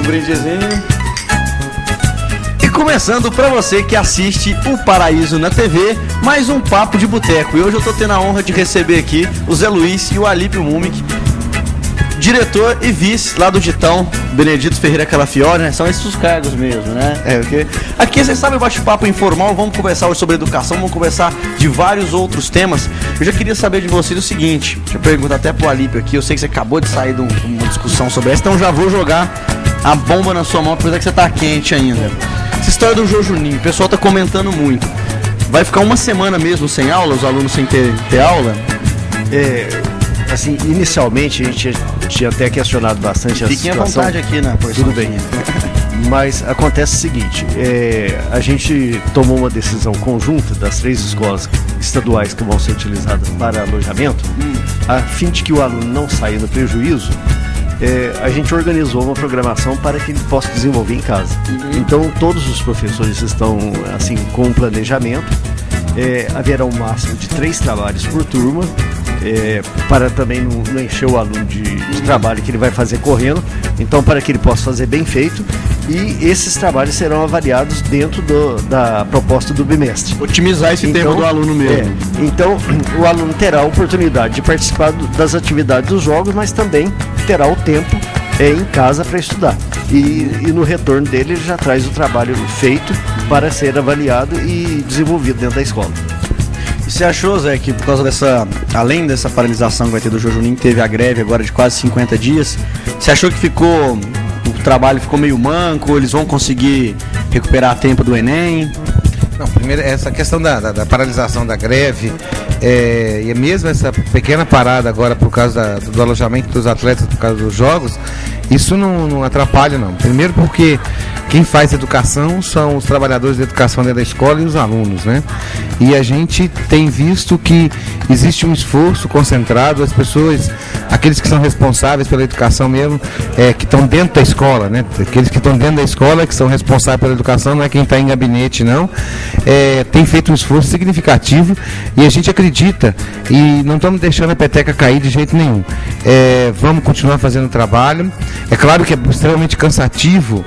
brindezinho. E começando para você que assiste o Paraíso na TV, mais um Papo de Boteco. E hoje eu tô tendo a honra de receber aqui o Zé Luiz e o Alípio Mumic, diretor e vice lá do Ditão, Benedito Ferreira Calafiore, né? São esses os cargos mesmo, né? Porque aqui vocês sabem o bate-papo informal, vamos conversar hoje sobre educação, vamos conversar de vários outros temas. Eu já queria saber de vocês o seguinte, deixa eu perguntar até pro Alípio aqui, eu sei que você acabou de sair de uma discussão sobre essa, então já vou jogar a bomba na sua mão, apesar que você tá quente ainda. Essa história do Jô Juninho, o pessoal tá comentando muito. Vai ficar uma semana mesmo sem aula, os alunos sem ter aula? Assim, inicialmente a gente tinha até questionado bastante a situação. Fiquem à vontade aqui na porção. Tudo bem. Mas acontece o seguinte, a gente tomou uma decisão conjunta das 3 escolas estaduais que vão ser utilizadas para alojamento, a fim de que o aluno não saia no prejuízo. A gente organizou uma programação para que ele possa desenvolver em casa. Então todos os professores estão assim com um planejamento. Haverá um máximo de 3 trabalhos por turma, para também não encher o aluno de trabalho que ele vai fazer correndo, então para que ele possa fazer bem feito, e esses trabalhos serão avaliados dentro da proposta do bimestre. Otimizar esse tempo do aluno mesmo. Então o aluno terá a oportunidade de participar das atividades dos jogos, mas também terá o tempo em casa para estudar. E no retorno dele ele já traz o trabalho feito para ser avaliado e desenvolvido dentro da escola. E você achou, Zé, que por causa além dessa paralisação que vai ter do Jô Juninho, teve a greve agora de quase 50 dias, você achou que o trabalho ficou meio manco, eles vão conseguir recuperar a tempo do Enem? Não, primeiro, essa questão da paralisação da greve, e mesmo essa pequena parada agora por causa do alojamento dos atletas, por causa dos jogos, isso não atrapalha, não. Primeiro porque quem faz educação são os trabalhadores de educação dentro da escola e os alunos, né? E a gente tem visto que existe um esforço concentrado, as pessoas, aqueles que são responsáveis pela educação mesmo, que estão dentro da escola, né? Aqueles que estão dentro da escola, que são responsáveis pela educação, não é quem está em gabinete, não. Tem feito um esforço significativo e a gente acredita, e não estamos deixando a peteca cair de jeito nenhum. Vamos continuar fazendo o trabalho. É claro que é extremamente cansativo,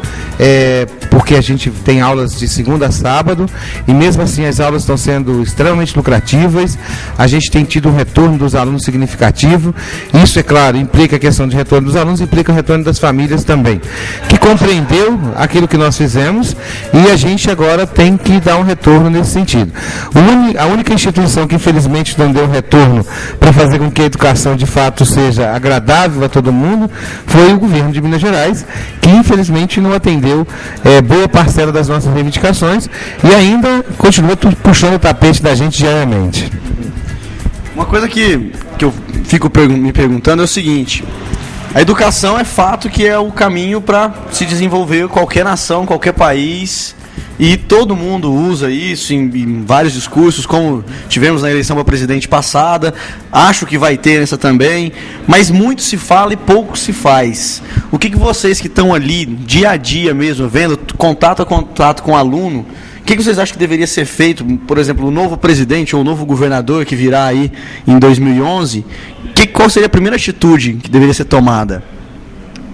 porque a gente tem aulas de segunda a sábado e mesmo assim as aulas estão sendo extremamente lucrativas. A gente tem tido um retorno dos alunos significativo. Isso, é claro, implica a questão de retorno dos alunos, implica o retorno das famílias também, que compreendeu aquilo que nós fizemos, e a gente agora tem que dar um retorno nesse sentido. A única instituição que infelizmente não deu retorno para fazer com que a educação de fato seja agradável a todo mundo foi o governo de Minas Gerais, que infelizmente não atendeu boa parcela das nossas reivindicações e ainda continua puxando o tapete da gente diariamente. Uma coisa que eu fico me perguntando é o seguinte: a educação é fato que é o caminho para se desenvolver qualquer nação, qualquer país, e todo mundo usa isso em vários discursos, como tivemos na eleição para presidente passada, acho que vai ter essa também, mas muito se fala e pouco se faz. O que vocês que estão ali dia a dia mesmo, vendo, contato a contato com o aluno, o que vocês acham que deveria ser feito? Por exemplo, o novo presidente ou o novo governador que virá aí em 2011, qual seria a primeira atitude que deveria ser tomada?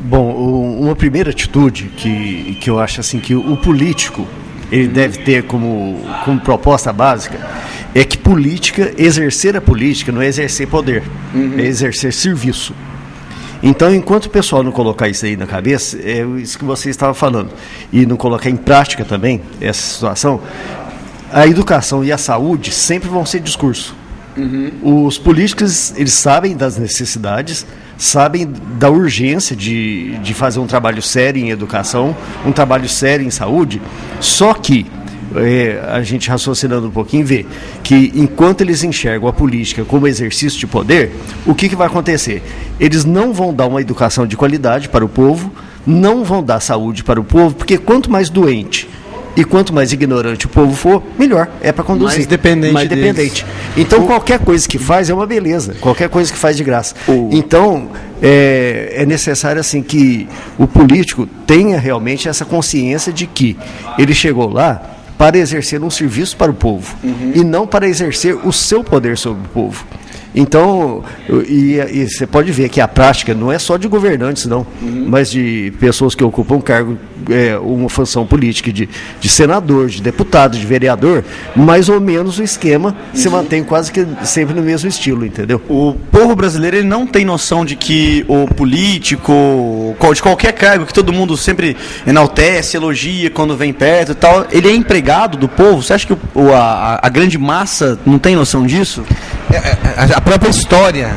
Bom, uma primeira atitude que eu acho assim que o político ele deve ter como proposta básica é que exercer a política não é exercer poder, é exercer serviço. Então, enquanto o pessoal não colocar isso aí na cabeça, é isso que você estava falando, e não colocar em prática também essa situação, a educação e a saúde sempre vão ser discurso. Os políticos, eles sabem das necessidades, sabem da urgência de fazer um trabalho sério em educação, um trabalho sério em saúde, só que a gente raciocinando um pouquinho vê que enquanto eles enxergam a política como exercício de poder, o que vai acontecer? Eles não vão dar uma educação de qualidade para o povo, não vão dar saúde para o povo, porque quanto mais doente e quanto mais ignorante o povo for, melhor é para conduzir. Mais dependente. Então qualquer coisa que faz é uma beleza, qualquer coisa que faz de graça. Então é necessário assim que o político tenha realmente essa consciência de que ele chegou lá para exercer um serviço para o povo e não para exercer o seu poder sobre o povo. Então, e você pode ver que a prática não é só de governantes, não, mas de pessoas que ocupam cargo, uma função política, de senador, de deputado, de vereador, mais ou menos o esquema se mantém quase que sempre no mesmo estilo, entendeu? O povo brasileiro, ele não tem noção de que o político, de qualquer cargo que todo mundo sempre enaltece, elogia quando vem perto e tal, ele é empregado do povo. Você acha que a grande massa não tem noção disso? A própria história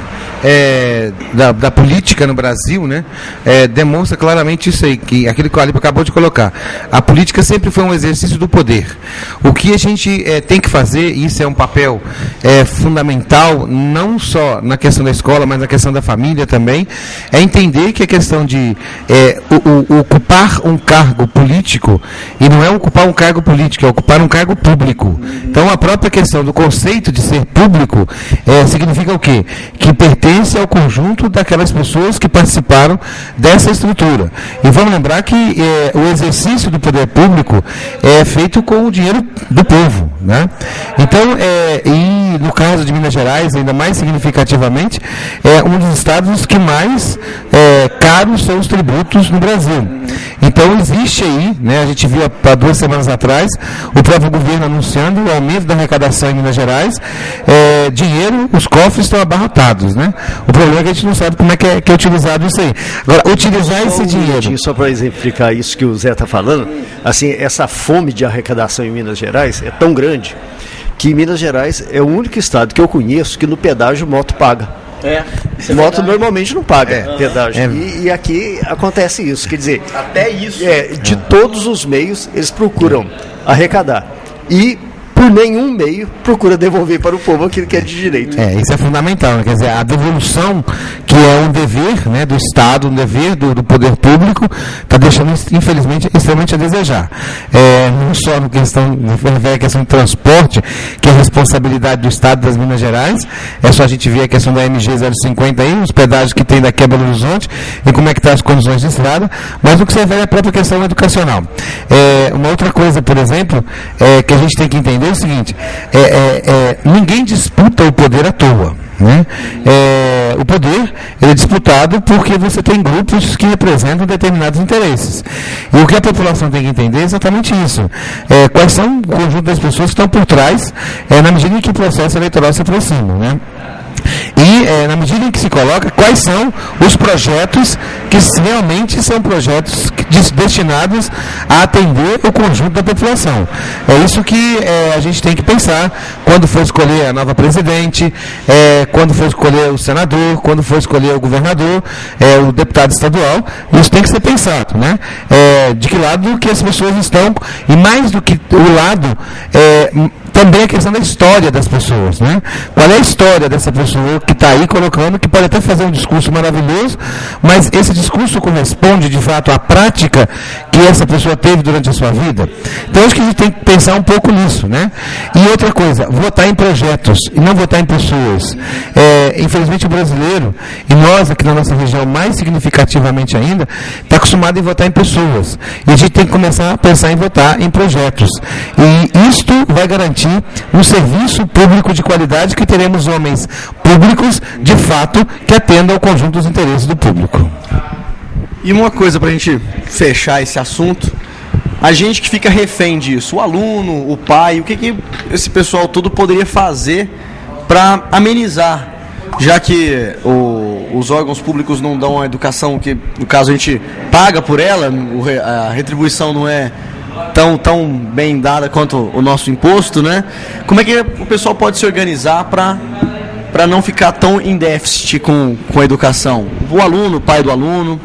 da política no Brasil, né, demonstra claramente isso aí, que aquilo que o Alípio acabou de colocar. A política sempre foi um exercício do poder. O que a gente tem que fazer, e isso é um papel fundamental, não só na questão da escola, mas na questão da família também, é entender que a questão de ocupar um cargo político, e não é ocupar um cargo político, é ocupar um cargo público. Então, a própria questão do conceito de ser público significa o quê? Que pertence ao conjunto daquelas pessoas que participaram dessa estrutura. E vamos lembrar que o exercício do poder público é feito com o dinheiro do povo, né? Então, e no caso de Minas Gerais, ainda mais significativamente, é um dos estados que mais caros são os tributos no Brasil. Então, existe aí, né, a gente viu há 2 semanas atrás, o próprio governo anunciando o aumento da arrecadação em Minas Gerais, dinheiro, os cofres estão abarrotados, né? O problema é que a gente não sabe como é que é utilizado isso aí. Agora, utilizar esse dinheiro... Só para exemplificar isso que o Zé está falando, assim, essa fome de arrecadação em Minas Gerais é tão grande que Minas Gerais é o único estado que eu conheço que no pedágio moto paga. Moto normalmente não paga pedágio. E aqui acontece isso, quer dizer, até isso. De todos os meios eles procuram arrecadar. E por nenhum meio procura devolver para o povo aquilo que é de direito. Isso é fundamental, né? Quer dizer, a devolução, que é um dever, né, do Estado, um dever do poder público, está deixando, infelizmente, extremamente a desejar. Não só na questão de transporte, que é a responsabilidade do Estado das Minas Gerais, é só a gente ver a questão da MG 050 aí, os pedágios que tem daqui a Belo Horizonte, e como é que estão as condições de estrada, mas o que você vê é a própria questão educacional. Uma outra coisa, por exemplo, que a gente tem que entender é o seguinte, ninguém disputa o poder à toa, né? O poder ele é disputado porque você tem grupos que representam determinados interesses. E o que a população tem que entender é exatamente isso. Quais são o conjunto das pessoas que estão por trás, na medida em que o processo eleitoral se aproxima, né? E, na medida em que se coloca, quais são os projetos que realmente são projetos destinados a atender o conjunto da população. É isso que a gente tem que pensar quando for escolher a nova presidente, quando for escolher o senador, quando for escolher o governador, o deputado estadual. Isso tem que ser pensado, né? De que lado que as pessoas estão, e mais do que o lado... também a questão da história das pessoas, né? Qual é a história dessa pessoa que está aí colocando, que pode até fazer um discurso maravilhoso, mas esse discurso corresponde, de fato, à prática que essa pessoa teve durante a sua vida? Então, acho que a gente tem que pensar um pouco nisso, né? E outra coisa, votar em projetos e não votar em pessoas. Infelizmente, o brasileiro, e nós aqui na nossa região, mais significativamente ainda, está acostumado a votar em pessoas. E a gente tem que começar a pensar em votar em projetos. E isto vai garantir um serviço público de qualidade, que teremos homens públicos, de fato, que atendam ao conjunto dos interesses do público. E uma coisa para a gente fechar esse assunto, a gente que fica refém disso, o aluno, o pai, o que esse pessoal todo poderia fazer para amenizar, já que os órgãos públicos não dão a educação que, no caso, a gente paga por ela, a retribuição não é tão bem dada quanto o nosso imposto, né? Como é que o pessoal pode se organizar para não ficar tão em déficit com a educação? O aluno, o pai do aluno.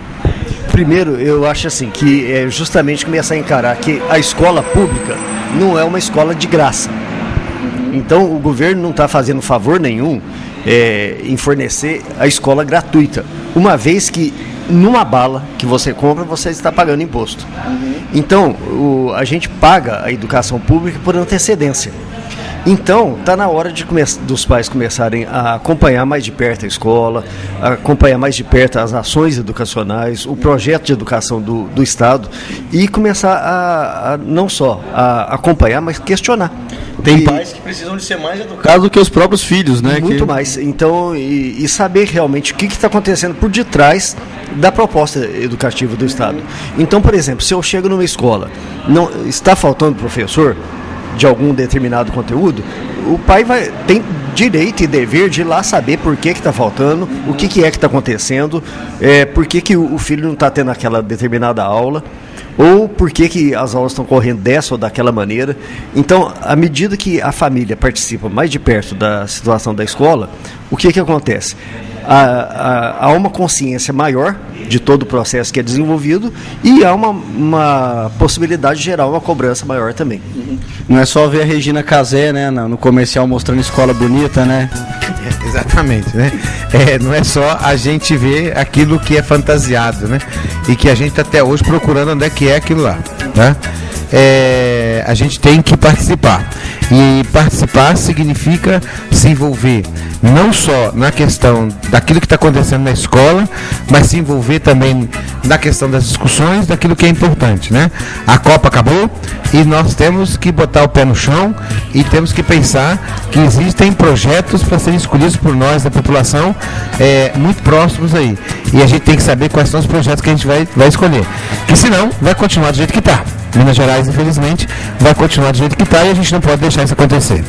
Primeiro, eu acho assim, que é justamente começar a encarar que a escola pública não é uma escola de graça. Então, o governo não está fazendo favor nenhum em fornecer a escola gratuita, uma vez que numa bala que você compra, você está pagando imposto. Então, a gente paga a educação pública por antecedência. Então, está na hora dos pais começarem a acompanhar mais de perto a escola, a acompanhar mais de perto as ações educacionais, o projeto de educação do Estado, e começar a não só a acompanhar, mas questionar. Tem pais que precisam de ser mais educados do que os próprios filhos, né? Muito mais. Então, e saber realmente o que está acontecendo por detrás da proposta educativa do Estado. Então, por exemplo, se eu chego numa escola, não está faltando professor de algum determinado conteúdo, o pai tem direito e dever de ir lá saber por que está faltando, o que é que está acontecendo, por que o filho não está tendo aquela determinada aula, ou por que as aulas estão correndo dessa ou daquela maneira. Então, à medida que a família participa mais de perto da situação da escola, o que acontece? Há uma consciência maior de todo o processo que é desenvolvido e há uma possibilidade de gerar uma cobrança maior também. Não é só ver a Regina Casé, né, no comercial mostrando escola bonita, né? Exatamente, né? Não é só a gente ver aquilo que é fantasiado, né? E que a gente está até hoje procurando onde é que é aquilo lá, né? A gente tem que participar. E participar significa se envolver não só na questão daquilo que está acontecendo na escola, mas se envolver também na questão das discussões, daquilo que é importante, né? A Copa acabou e nós temos que botar o pé no chão e temos que pensar que existem projetos para serem escolhidos por nós, da população, muito próximos aí. E a gente tem que saber quais são os projetos que a gente vai escolher. Porque senão vai continuar do jeito que está. Minas Gerais, infelizmente, vai continuar do jeito que está e a gente não pode deixar isso acontecer.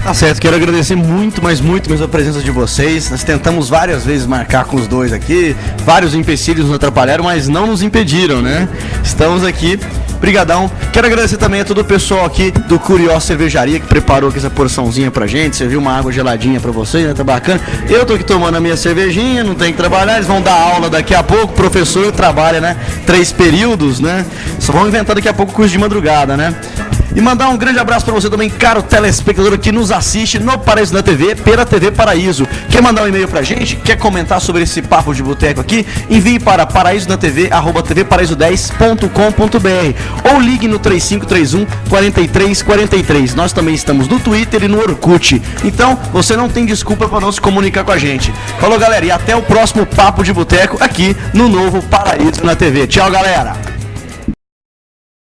Tá certo, quero agradecer muito, mas muito mesmo a presença de vocês. Nós tentamos várias vezes marcar com os dois aqui, vários empecilhos nos atrapalharam, mas não nos impediram, né? Estamos aqui, brigadão. Quero agradecer também a todo o pessoal aqui do Curió Cervejaria, que preparou aqui essa porçãozinha pra gente, serviu uma água geladinha pra vocês, né? Tá bacana. Eu tô aqui tomando a minha cervejinha, não tenho que trabalhar, eles vão dar aula daqui a pouco, o professor trabalha, né? 3 períodos, né? Só vão inventar daqui a pouco curso de madrugada, né? E mandar um grande abraço para você também, caro telespectador que nos assiste no Paraíso na TV, pela TV Paraíso. Quer mandar um e-mail pra gente? Quer comentar sobre esse papo de boteco aqui? Envie para paraísonatv@tvparaíso10.com.br ou ligue no 3531-4343. Nós também estamos no Twitter e no Orkut. Então, você não tem desculpa para não se comunicar com a gente. Falou, galera, e até o próximo Papo de Boteco aqui no novo Paraíso na TV. Tchau, galera!